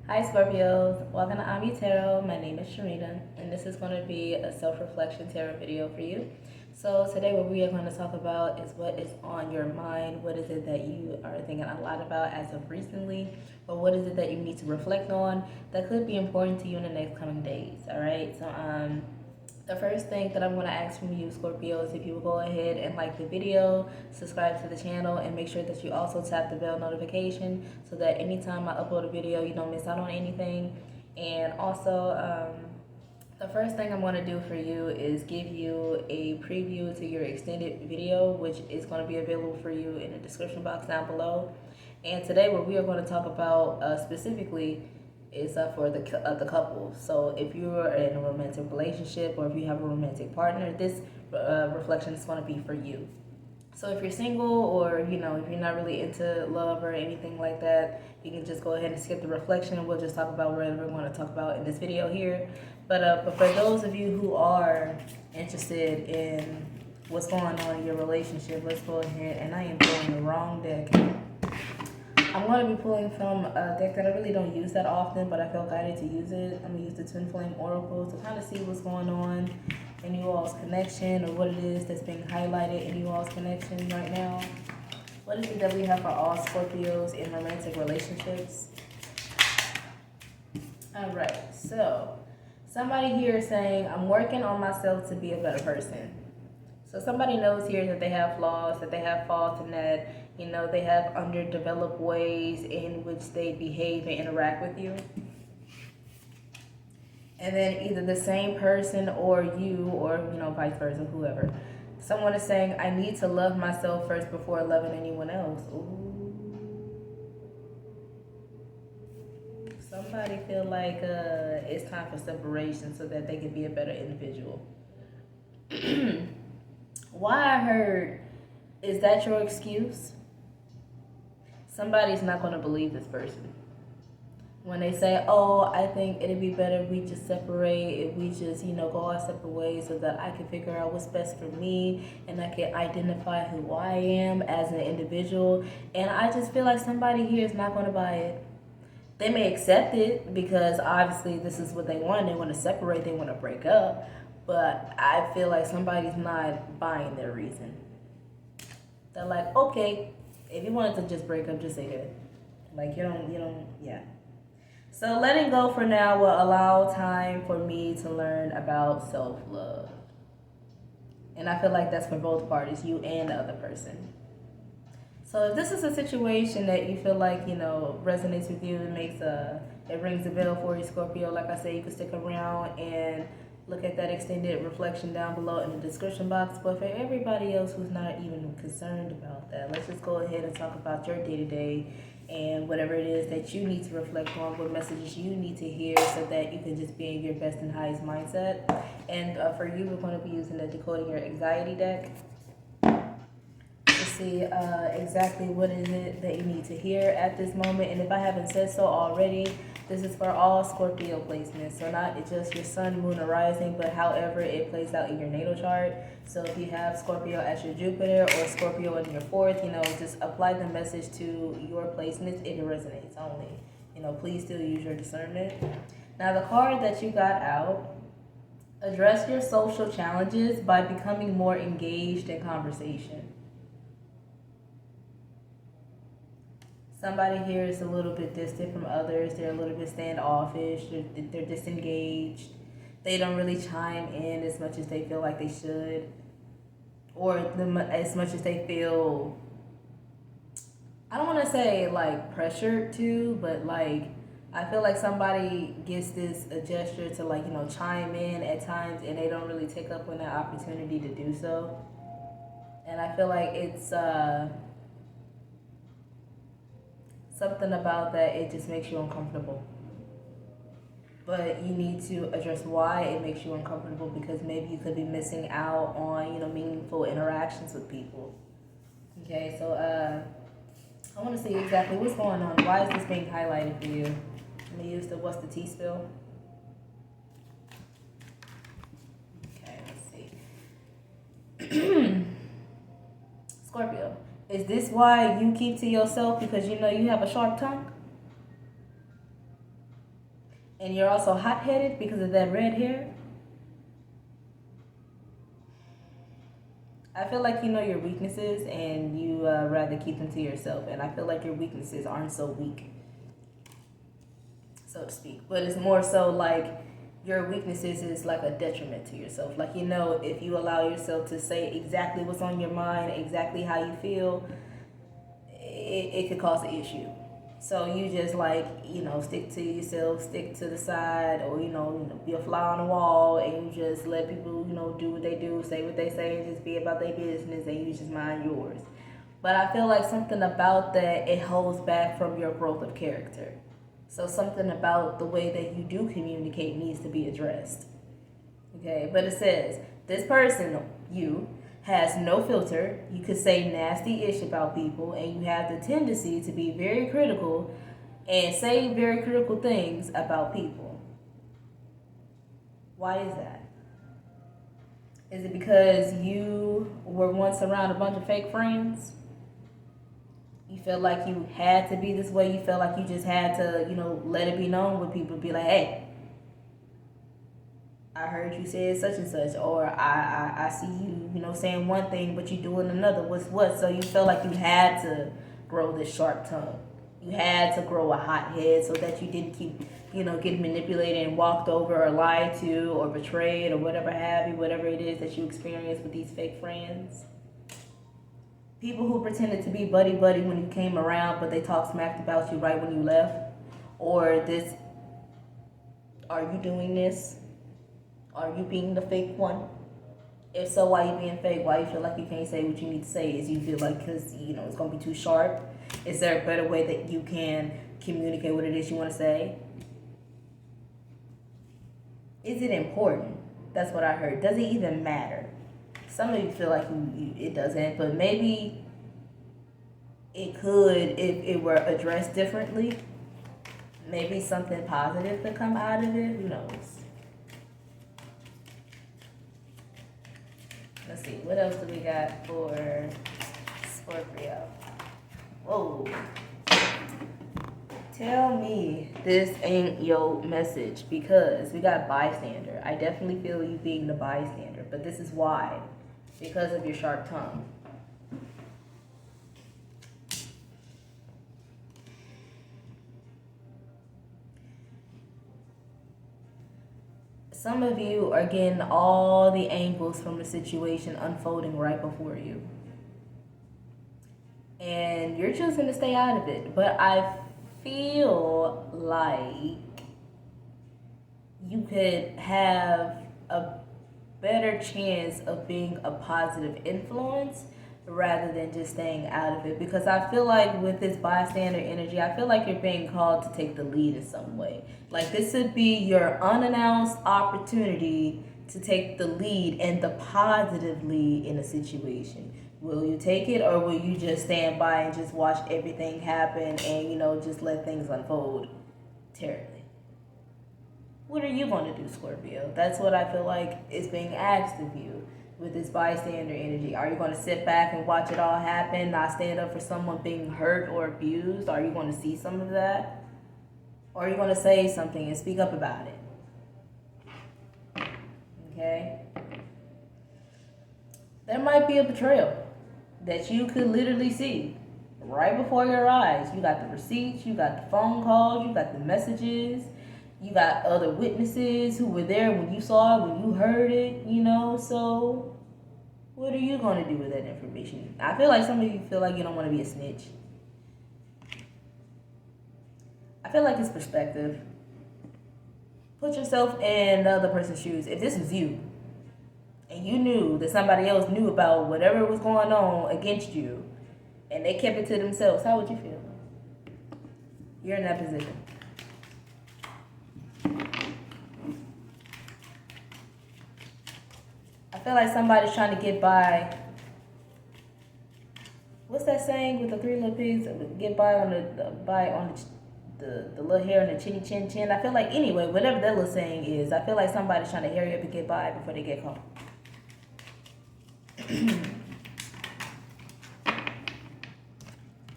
Hi Scorpios, welcome to Ami Tarot. My name is Sharena, and this is going to be a self-reflection tarot video for you. So today what we are going to talk about is what is on your mind. What is it that you are thinking a lot about as of recently, or what is it that you need to reflect on that could be important to you in the next coming days, all right? So the first thing that I'm going to ask from you, Scorpio, is if you will go ahead and like the video, subscribe to the channel, and make sure that you also tap the bell notification so that anytime I upload a video, you don't miss out on anything. And also, the first thing I'm going to do for you is give you a preview to your extended video, which is going to be available for you in the description box down below. And today, what we are going to talk about specifically is for the couple. So if you are in a romantic relationship or if you have a romantic partner, this reflection is going to be for you. So if you're single or if you're not really into love or anything like that, you can just go ahead and skip the reflection and we'll just talk about whatever we want to talk about in this video here. But for those of you who are interested in what's going on in your relationship, let's go ahead, and I am pulling the wrong deck. I'm going to be pulling from a deck that I really don't use that often, but I felt guided to use it. I'm going to use the Twin Flame Oracle to kind of see what's going on in you all's connection, or what it is that's being highlighted in you all's connection right now. What is it that we have for all Scorpios in romantic relationships? Alright, so somebody here is saying, I'm working on myself to be a better person. So somebody knows here that they have flaws, that they have faults, and that, they have underdeveloped ways in which they behave and interact with you. And then either the same person or you, or, vice versa, whoever. Someone is saying, I need to love myself first before loving anyone else. Ooh. Somebody feel like it's time for separation so that they can be a better individual. Why I heard, is that your excuse? Somebody's not going to believe this person. When they say, oh, I think it'd be better if we just separate, if we just, go our separate ways so that I can figure out what's best for me and I can identify who I am as an individual. And I just feel like somebody here is not going to buy it. They may accept it because obviously this is what they want. They want to separate, they want to break up. But I feel like somebody's not buying their reason. They're like, okay, if you wanted to just break up, just say that. Like, yeah. So letting go for now will allow time for me to learn about self-love. And I feel like that's for both parties, you and the other person. So if this is a situation that you feel like, resonates with you, it rings a bell for you, Scorpio, like I said, you can stick around and look at that extended reflection down below in the description box. But for everybody else who's not even concerned about that, let's just go ahead and talk about your day-to-day and whatever it is that you need to reflect on, what messages you need to hear so that you can just be in your best and highest mindset. And for you, we're going to be using the Decoding Your Anxiety deck to see exactly what is it that you need to hear at this moment. And if I haven't said so already, this is for all Scorpio placements. So not just your sun, moon, or rising, but however it plays out in your natal chart. So if you have Scorpio as your Jupiter or Scorpio in your fourth, just apply the message to your placements if it resonates only. Please still use your discernment. Now the card that you got out, address your social challenges by becoming more engaged in conversation. Somebody here is a little bit distant from others. They're a little bit standoffish. They're disengaged. They don't really chime in as much as they feel like they should. Or as much as they feel, I don't want to say like pressured to, but like I feel like somebody gets a gesture to chime in at times and they don't really take up on that opportunity to do so. And I feel like it's something about that, it just makes you uncomfortable. But you need to address why it makes you uncomfortable, because maybe you could be missing out on, meaningful interactions with people. Okay, so I want to see exactly what's going on. Why is this being highlighted for you? I'm going to use what's the tea spill? Okay, let's see. Scorpio. Is this why you keep to yourself because you have a sharp tongue? And you're also hot-headed because of that red hair. I feel like you know your weaknesses and you rather keep them to yourself. And I feel like your weaknesses aren't so weak, so to speak. But it's more so like your weaknesses is like a detriment to yourself. Like, you know, if you allow yourself to say exactly what's on your mind, exactly how you feel, it could cause an issue. So you just like, you know, stick to yourself, stick to the side, or, you know, be a fly on the wall, and you just let people, you know, do what they do, say what they say, and just be about their business, and you just mind yours. But I feel like something about that, it holds back from your growth of character. So something about the way that you do communicate needs to be addressed. Okay, but it says, this person, you, has no filter. You could say nasty ish about people, and you have the tendency to be very critical and say very critical things about people. Why is that? Is it because you were once around a bunch of fake friends? You felt like you had to be this way. You felt like you just had to, you know, let it be known with people. Be like, hey, I heard you said such and such, or I see you, you know, saying one thing, but you doing another. What's what? So you felt like you had to grow this sharp tongue. You had to grow a hot head so that you didn't keep, you know, getting manipulated and walked over or lied to or betrayed or whatever have you, whatever it is that you experience with these fake friends. People who pretended to be buddy-buddy when you came around, but they talked smack about you right when you left. Or this, are you doing this? Are you being the fake one? If so, why you being fake? Why you feel like you can't say what you need to say? Is you feel like because, you know, it's going to be too sharp? Is there a better way that you can communicate what it is you want to say? Is it important? That's what I heard. Does it even matter? Some of you feel like it doesn't, but maybe it could if it were addressed differently. Maybe something positive could come out of it. Who knows? Let's see, what else do we got for Scorpio? Whoa. Tell me this ain't your message, because we got bystander. I definitely feel you being the bystander, but this is why. Because of your sharp tongue. Some of you are getting all the angles from the situation unfolding right before you. And you're choosing to stay out of it. But I feel like you could have a better chance of being a positive influence rather than just staying out of it. Because I feel like with this bystander energy, I feel like you're being called to take the lead in some way. Like this would be your unannounced opportunity to take the lead and the positive lead in a situation. Will you take it, or will you just stand by and just watch everything happen and, you know, just let things unfold terribly? What are you going to do, Scorpio? That's what I feel like is being asked of you with this bystander energy. Are you going to sit back and watch it all happen, not stand up for someone being hurt or abused? Are you going to see some of that? Or are you going to say something and speak up about it? Okay? There might be a betrayal that you could literally see right before your eyes. You got the receipts, you got the phone calls, you got the messages, you got other witnesses who were there when you saw it, when you heard it, you know. So what are you going to do with that information? I feel like some of you feel like you don't want to be a snitch. I feel like it's perspective. Put yourself in the other person's shoes. If this was you, and you knew that somebody else knew about whatever was going on against you, and they kept it to themselves, how would you feel? You're in that position. I feel like somebody's trying to get by. What's that saying with the three little pigs? Get by on the little hair on the chinny chin chin. I feel like, anyway, whatever that little saying is, I feel like somebody's trying to hurry up and get by before they get caught.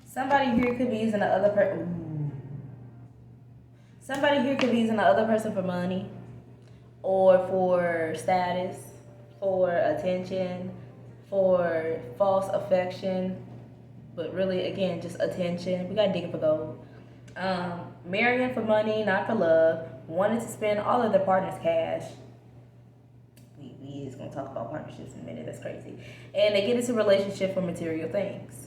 Somebody here could be using the other person. Somebody here could be using the other person for money or for status, for attention, for false affection, but really, again, just attention. We gotta dig for gold. Marrying for money, not for love. Wanted to spend all of their partner's cash. We is gonna talk about partnerships in a minute. That's crazy. And they get into a relationship for material things.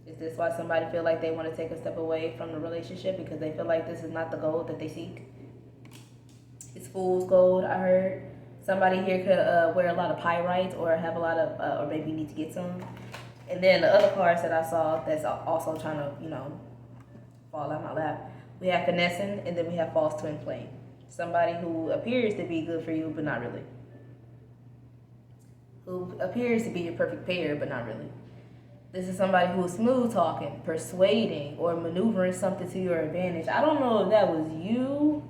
Is this why somebody feel like they want to take a step away from the relationship because they feel like this is not the goal that they seek? It's fool's gold. I heard somebody here could wear a lot of pyrites or have a lot of, or maybe need to get some. And then the other cards that I saw that's also trying to, fall out my lap. We have finessing, and then we have false twin flame. Somebody who appears to be good for you, but not really. Who appears to be your perfect pair, but not really. This is somebody who is smooth talking, persuading, or maneuvering something to your advantage. I don't know if that was you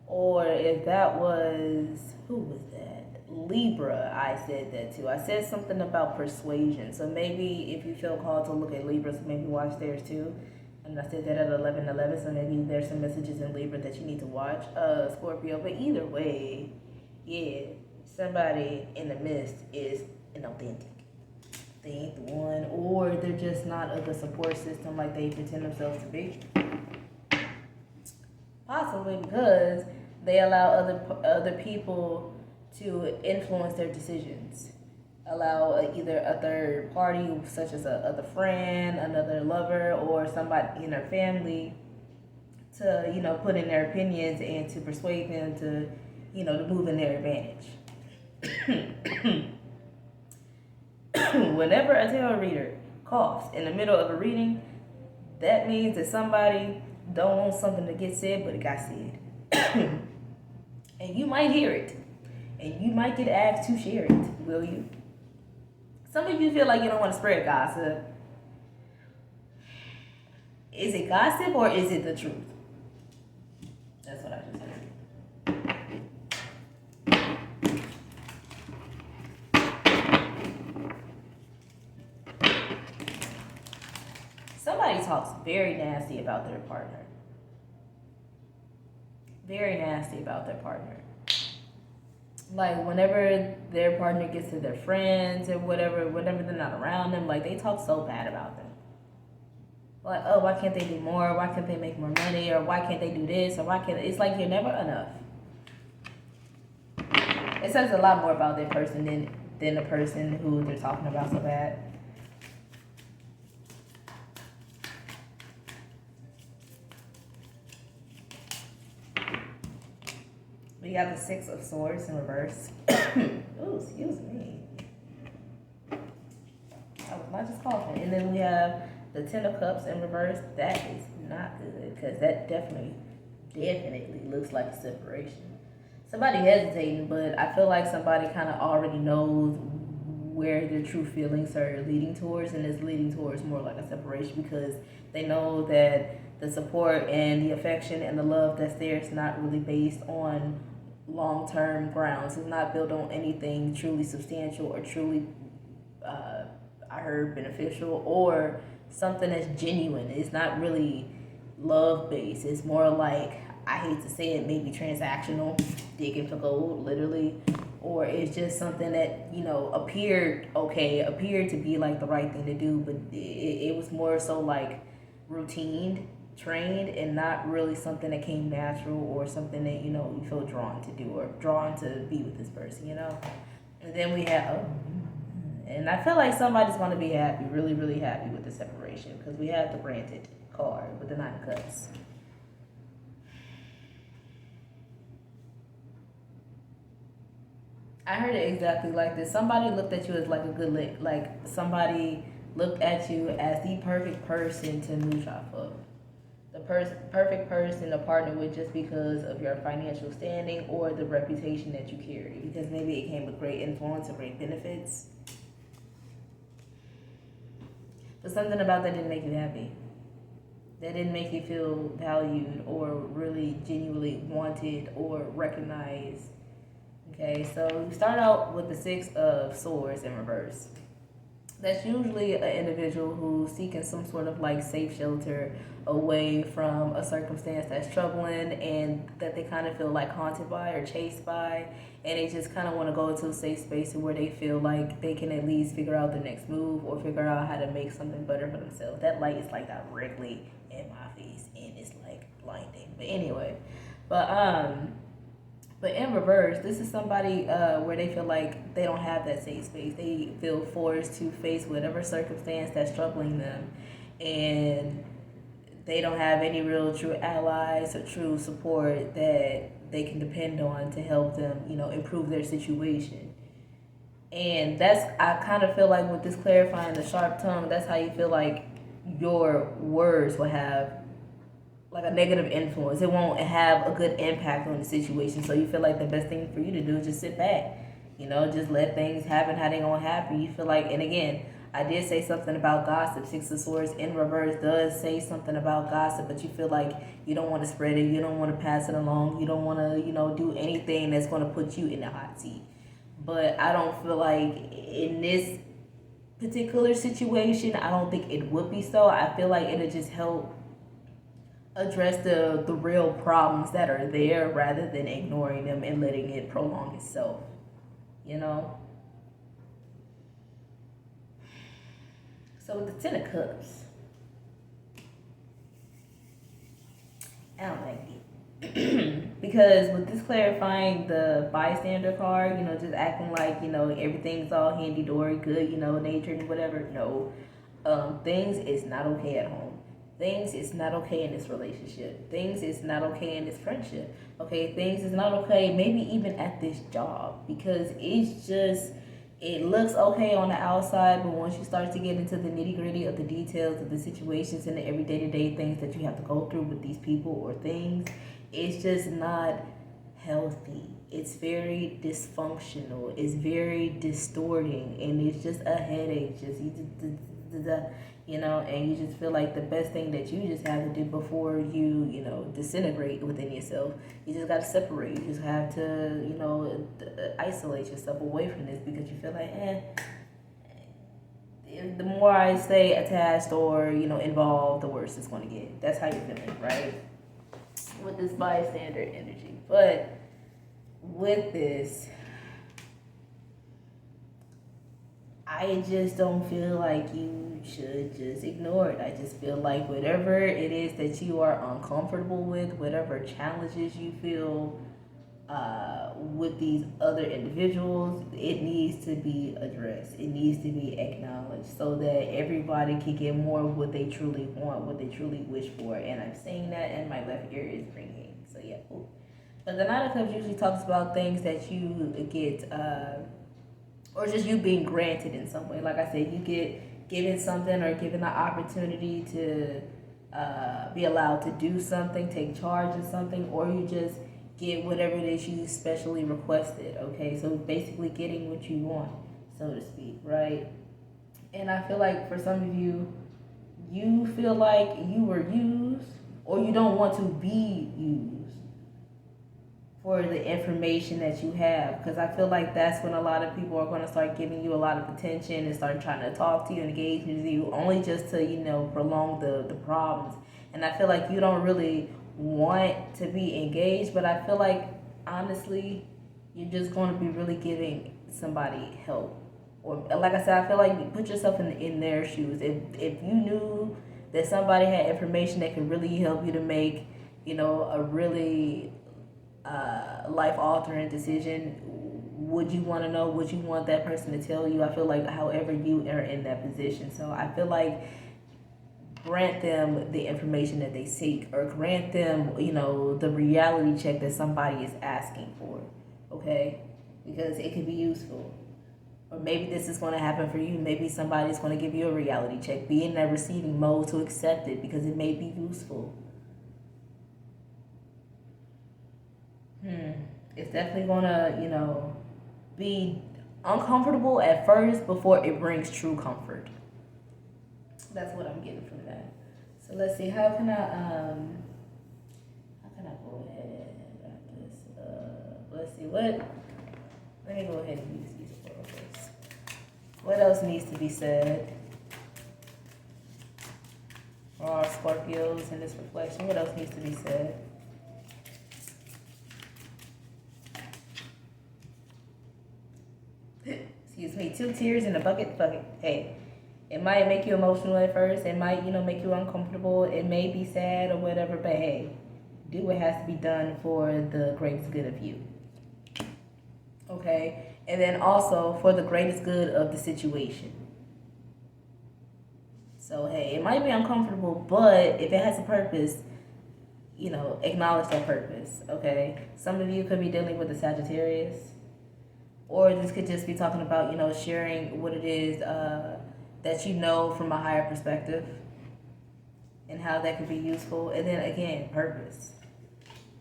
or if that was, who was that? Libra, I said that too. I said something about persuasion. So maybe if you feel called to look at Libras, maybe watch theirs too. And I said that at 11:11, so maybe there's some messages in Libra that you need to watch, Scorpio. But either way, yeah, somebody in the midst is inauthentic. They ain't the one, or they're just not a good support system like they pretend themselves to be. Possibly because they allow other people to influence their decisions. Allow either a third party, such as a other friend, another lover, or somebody in their family, to put in their opinions and to persuade them to to move in their advantage. Whenever a tarot reader coughs in the middle of a reading, that means that somebody don't want something to get said, but it got said. And you might hear it. And you might get asked to share it, will you? Some of you feel like you don't want to spread gossip. Is it gossip or is it the truth? That's what I just heard. Somebody talks very nasty about their partner. Very nasty about their partner. Like whenever their partner gets to their friends or whatever, whenever they're not around them, like they talk so bad about them. Like, oh, why can't they do more? Why can't they make more money? Or why can't they do this? Or why can't it's like you're never enough. It says a lot more about that person than the person who they're talking about so bad. We got the Six of Swords in reverse. Ooh, excuse me. I was not just coughing. And then we have the Ten of Cups in reverse. That is not good because that definitely looks like a separation. Somebody hesitating, but I feel like somebody kind of already knows where their true feelings are leading towards, and is leading towards more like a separation because they know that the support and the affection and the love that's there is not really based on long-term grounds. It's not built on anything truly substantial or truly I heard beneficial or something that's genuine. It's not really love-based. It's more like, I hate to say it, maybe transactional, digging for gold, literally. Or it's just something that, appeared to be like the right thing to do, but it was more so like routine, trained, and not really something that came natural or something that, you feel drawn to do or drawn to be with this person, And then we have, and I feel like somebody's going to be happy, really, really happy with the separation because we have the Granted card with the Nine of Cups. I heard it exactly like this. Somebody looked at you as like a good lick. Like somebody looked at you as the perfect person to mooch off of. The perfect person to partner with just because of your financial standing or the reputation that you carry. Because maybe it came with great influence or great benefits. But something about that didn't make you happy. That didn't make you feel valued or really genuinely wanted or recognized. Okay, so we start out with the Six of Swords in reverse. That's usually an individual who's seeking some sort of like safe shelter away from a circumstance that's troubling and that they kind of feel like haunted by or chased by, and they just kind of want to go into a safe space where they feel like they can at least figure out the next move or figure out how to make something better for themselves. That light is like directly in my face and it's like blinding. But anyway, but but in reverse, this is somebody where they feel like they don't have that safe space. They feel forced to face whatever circumstance that's troubling them, and they don't have any real true allies or true support that they can depend on to help them, improve their situation. And I kind of feel like with this clarifying the sharp tongue, that's how you feel like your words will have like a negative influence. It won't have a good impact on the situation. So you feel like the best thing for you to do is just sit back. Just let things happen how they gonna happen. You feel like, and again, I did say something about gossip. Six of Swords in reverse does say something about gossip, but you feel like you don't want to spread it. You don't want to pass it along. You don't want to, do anything that's going to put you in the hot seat. But I don't feel like in this particular situation, I don't think it would be so. I feel like it'll just help address the real problems that are there rather than ignoring them and letting it prolong itself. So with the Ten of Cups, I don't like it. Because with this clarifying the bystander card, just acting like, everything's all handy-dory, good, nature and whatever. No. Things is not okay at home. Things is not okay in this relationship. Things is not okay in this friendship. Okay, things is not okay maybe even at this job, because it looks okay on the outside, but once you start to get into the nitty-gritty of the details of the situations and the every day-to-day things that you have to go through with these people or things, it's just not healthy. It's very dysfunctional. It's very distorting, and it's just a headache. And you just feel like the best thing that you just have to do before you, disintegrate within yourself, you just got to separate. You just have to, isolate yourself away from this, because you feel like, the more I stay attached or, involved, the worse it's going to get. That's how you're feeling, right? With this bystander energy. But with this, I just don't feel like you should just ignore it. I just feel like whatever it is that you are uncomfortable with, whatever challenges you feel with these other individuals, it needs to be addressed. It needs to be acknowledged so that everybody can get more of what they truly want, what they truly wish for. And I'm saying that, and my left ear is ringing. So yeah. Ooh. But the Nine of Cups usually talks about things that you get, or just you being granted in some way. Like I said, you get given something or given the opportunity to be allowed to do something, take charge of something, or you just get whatever it is you specially requested. Okay, so basically getting what you want, so to speak, right? And I feel like for some of you, you feel like you were used, or you don't want to be used for the information that you have, because I feel like that's when a lot of people are going to start giving you a lot of attention and start trying to talk to you and engage with you, only just to prolong the problems. And I feel like you don't really want to be engaged, but I feel like honestly you're just going to be really giving somebody help. Or like I said, I feel like you put yourself in their shoes. If you knew that somebody had information that could really help you to make a really life-altering decision, would you want to know? Would you want that person to tell you? I feel like however you are in that position. So I feel like grant them the information that they seek, or grant them, the reality check that somebody is asking for, okay? Because it could be useful. Or maybe this is going to happen for you. Maybe somebody's going to give you a reality check. Be in that receiving mode to accept it, because it may be useful. It's definitely gonna, be uncomfortable at first before it brings true comfort. That's what I'm getting from that. So let's see. How can I go ahead after this? Let's see what. Let me go ahead and use these oracles. What else needs to be said? For all Scorpios in this reflection, what else needs to be said? Excuse me, 2 tears in a bucket. Fuck it. Hey, it might make you emotional at first. It might, make you uncomfortable. It may be sad or whatever, but hey, do what has to be done for the greatest good of you. Okay? And then also for the greatest good of the situation. So, hey, it might be uncomfortable, but if it has a purpose, acknowledge that purpose, okay? Some of you could be dealing with a Sagittarius, or this could just be talking about, sharing what it is that you know from a higher perspective and how that could be useful. And then, again, purpose.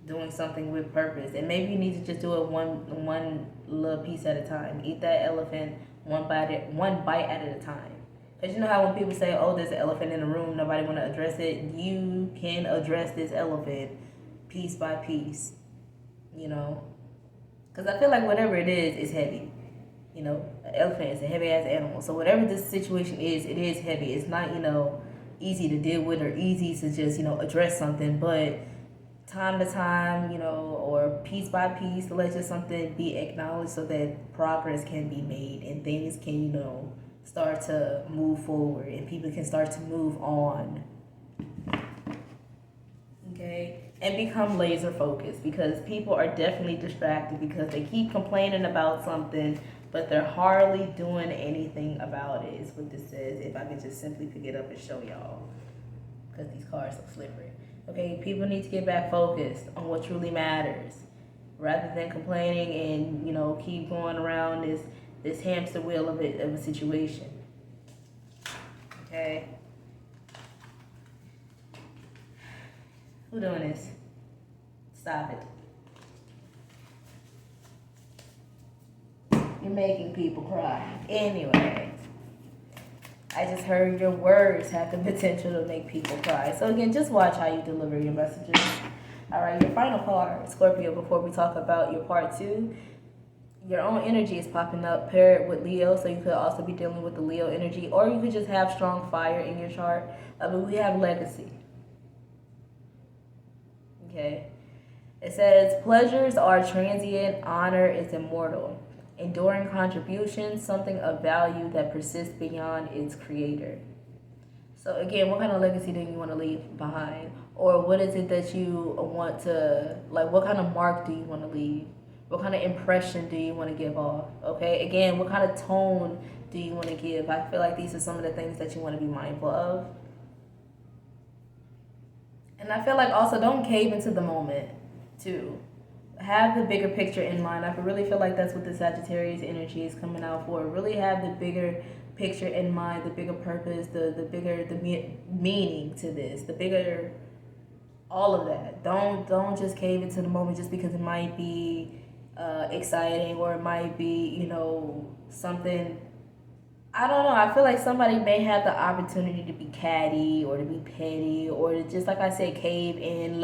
Doing something with purpose. And maybe you need to just do it one little piece at a time. Eat that elephant one bite at a time. Because you know how when people say, oh, there's an elephant in the room, nobody want to address it, you can address this elephant piece by piece, Because I feel like whatever it is heavy. An elephant is a heavy-ass animal. So whatever this situation is, it is heavy. It's not, easy to deal with or easy to just, address something. But time to time, or piece by piece, let just something be acknowledged so that progress can be made and things can, start to move forward and people can start to move on. Okay? And become laser focused, because people are definitely distracted because they keep complaining about something, but they're hardly doing anything about it, is what this says. If I could just simply pick it up and show y'all, because these cards are slippery. Okay, people need to get back focused on what truly matters, rather than complaining and keep going around this hamster wheel of a situation. Okay. Who doing this? Stop it. You're making people cry. Anyway, I just heard your words have the potential to make people cry. So again, just watch how you deliver your messages. All right, your final card, Scorpio, before we talk about your part 2. Your own energy is popping up paired with Leo, so you could also be dealing with the Leo energy, or you could just have strong fire in your chart. But we have legacy. Okay. It says, pleasures are transient, honor is immortal. Enduring contributions, something of value that persists beyond its creator. So again, what kind of legacy do you want to leave behind? Or what is it that you want to, what kind of mark do you want to leave? What kind of impression do you want to give off? Okay, again, what kind of tone do you want to give? I feel like these are some of the things that you want to be mindful of. And I feel like also don't cave into the moment, too. Have the bigger picture in mind. I really feel like that's what the Sagittarius energy is coming out for. Really have the bigger picture in mind, the bigger purpose, the bigger meaning to this, the bigger all of that. Don't just cave into the moment just because it might be exciting, or it might be something. I don't know. I feel like somebody may have the opportunity to be catty or to be petty or to just, like I said, cave in,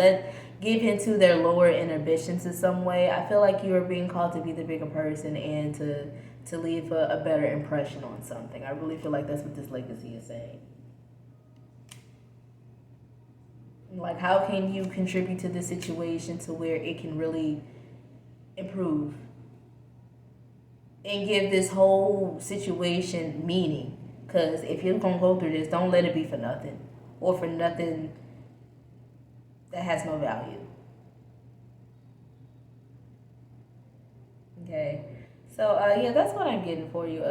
give into their lower inhibitions in some way. I feel like you are being called to be the bigger person and to leave a better impression on something. I really feel like that's what this legacy is saying. Like, how can you contribute to the situation to where it can really improve and give this whole situation meaning? Because if you're going to go through this, don't let it be for nothing, or for nothing that has no value. Okay. So, yeah, that's what I'm getting for you,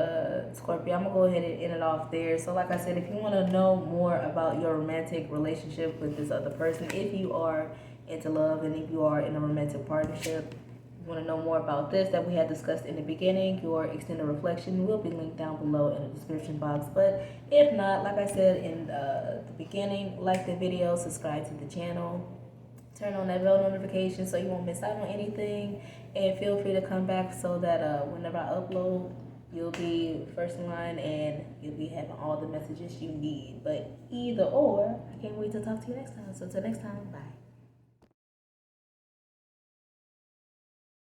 Scorpio. I'm going to go ahead and end it off there. So, like I said, if you want to know more about your romantic relationship with this other person, if you are into love and if you are in a romantic partnership, you want to know more about this that we had discussed in the beginning, your extended reflection will be linked down below in the description box. But if not, like I said in the beginning, like the video, subscribe to the channel, turn on that bell notification so you won't miss out on anything, and feel free to come back so that whenever I upload, you'll be first in line and you'll be having all the messages you need. But either or, I can't wait to talk to you next time. So till next time, bye.